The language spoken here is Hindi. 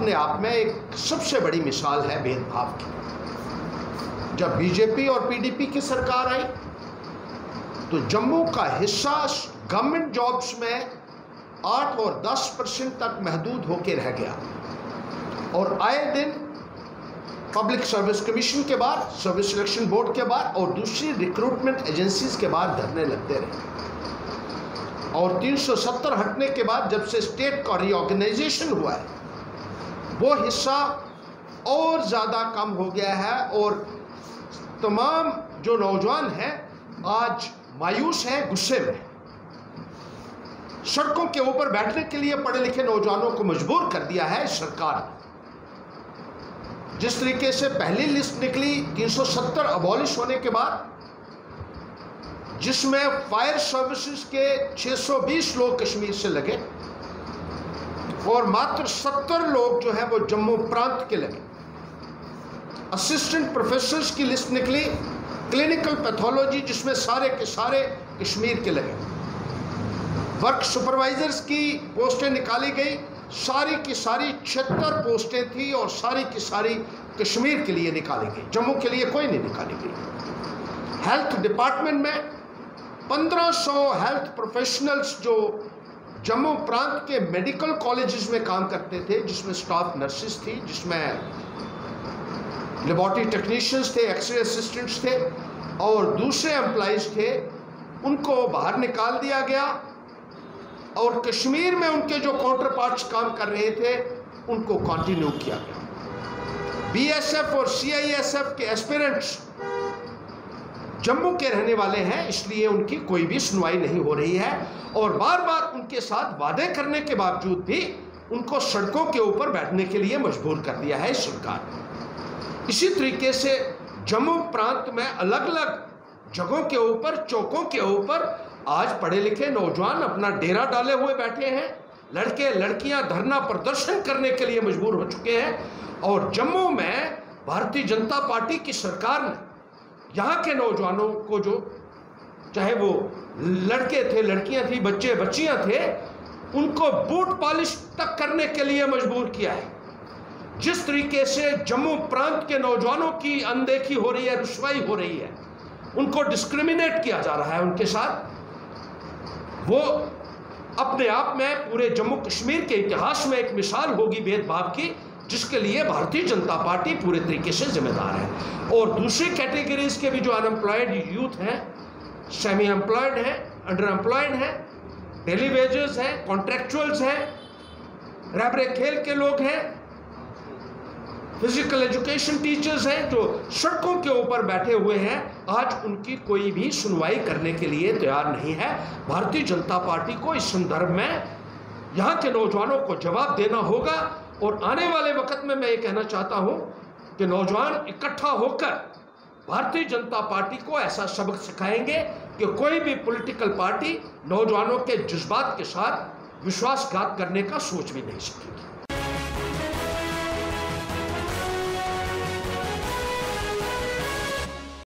अपने आप में एक सबसे बड़ी मिसाल है भेदभाव की। जब बीजेपी और पीडीपी की सरकार आई तो जम्मू का हिस्सा गवर्नमेंट जॉब्स में 8 और 10% तक महदूद होकर रह गया और आए दिन पब्लिक सर्विस कमीशन के बाद, सर्विस सिलेक्शन बोर्ड के बाद और दूसरी रिक्रूटमेंट एजेंसीज के बाद धरने लगते रहे। और 370 हटने के बाद जब से स्टेट का रीऑर्गेनाइजेशन हुआ है वो हिस्सा और ज़्यादा कम हो गया है और तमाम जो नौजवान हैं आज मायूस हैं, गुस्से में। सड़कों के ऊपर बैठने के लिए पढ़े लिखे नौजवानों को मजबूर कर दिया है सरकार ने। जिस तरीके से पहली लिस्ट निकली 370 अबॉलिश होने के बाद, जिसमें फायर सर्विसेज के 620 लोग कश्मीर से लगे और मात्र 70 लोग जो है वो जम्मू प्रांत के लगे। असिस्टेंट प्रोफेसर्स की लिस्ट निकली, क्लिनिकल पैथोलॉजी जिसमें सारे के सारे कश्मीर के लगे। वर्क सुपरवाइजर्स की पोस्टें निकाली गई, सारी की सारी 76 पोस्टें थी और सारी की सारी कश्मीर के लिए निकाली गई, जम्मू के लिए कोई नहीं निकाली गई। हेल्थ डिपार्टमेंट में 1500 हेल्थ प्रोफेशनल्स जो जम्मू प्रांत के मेडिकल कॉलेजेस में काम करते थे, जिसमें स्टाफ नर्सेस थी, जिसमें लेबोरेटरी टेक्नीशियंस थे, एक्सरे असिस्टेंट्स थे और दूसरे एम्प्लॉइज थे, उनको बाहर निकाल दिया गया और कश्मीर में उनके जो काउंटर पार्ट्स काम कर रहे थे उनको कंटिन्यू किया गया। बीएसएफ और सीआईएसएफ के एस्पिरेंट्स जम्मू के रहने वाले हैं, इसलिए उनकी कोई भी सुनवाई नहीं हो रही है और बार बार उनके साथ वादे करने के बावजूद भी उनको सड़कों के ऊपर बैठने के लिए मजबूर कर दिया है सरकार। इसी तरीके से जम्मू प्रांत में अलग अलग जगहों के ऊपर, चौकों के ऊपर आज पढ़े लिखे नौजवान अपना डेरा डाले हुए बैठे हैं। लड़के लड़कियां धरना प्रदर्शन करने के लिए मजबूर हो चुके हैं और जम्मू में भारतीय जनता पार्टी की सरकार ने यहाँ के नौजवानों को, जो चाहे वो लड़के थे, लड़कियां थी, बच्चे बच्चियां थे, उनको बूट पॉलिश तक करने के लिए मजबूर किया है। जिस तरीके से जम्मू प्रांत के नौजवानों की अनदेखी हो रही है, रुसवाई हो रही है, उनको डिस्क्रिमिनेट किया जा रहा है उनके साथ, वो अपने आप में पूरे जम्मू कश्मीर के इतिहास में एक मिसाल होगी भेदभाव की, जिसके लिए भारतीय जनता पार्टी पूरे तरीके से जिम्मेदार है। और दूसरी कैटेगरीज के भी जो अनएम्प्लॉयड यूथ हैं, सेमी एम्प्लॉयड हैं, अंडर एम्प्लॉयड हैं, डेली वेजेस हैं, कॉन्ट्रेक्चुअल्स हैं, रैबरे खेल के लोग हैं, फिजिकल एजुकेशन टीचर्स हैं, जो सड़कों के ऊपर बैठे हुए हैं, आज उनकी कोई भी सुनवाई करने के लिए तैयार नहीं है। भारतीय जनता पार्टी को इस संदर्भ में यहाँ के नौजवानों को जवाब देना होगा और आने वाले वक्त में मैं ये कहना चाहता हूँ कि नौजवान इकट्ठा होकर भारतीय जनता पार्टी को ऐसा सबक सिखाएंगे कि कोई भी पॉलिटिकल पार्टी नौजवानों के जज्बात के साथ विश्वासघात करने का सोच भी नहीं सकेगी।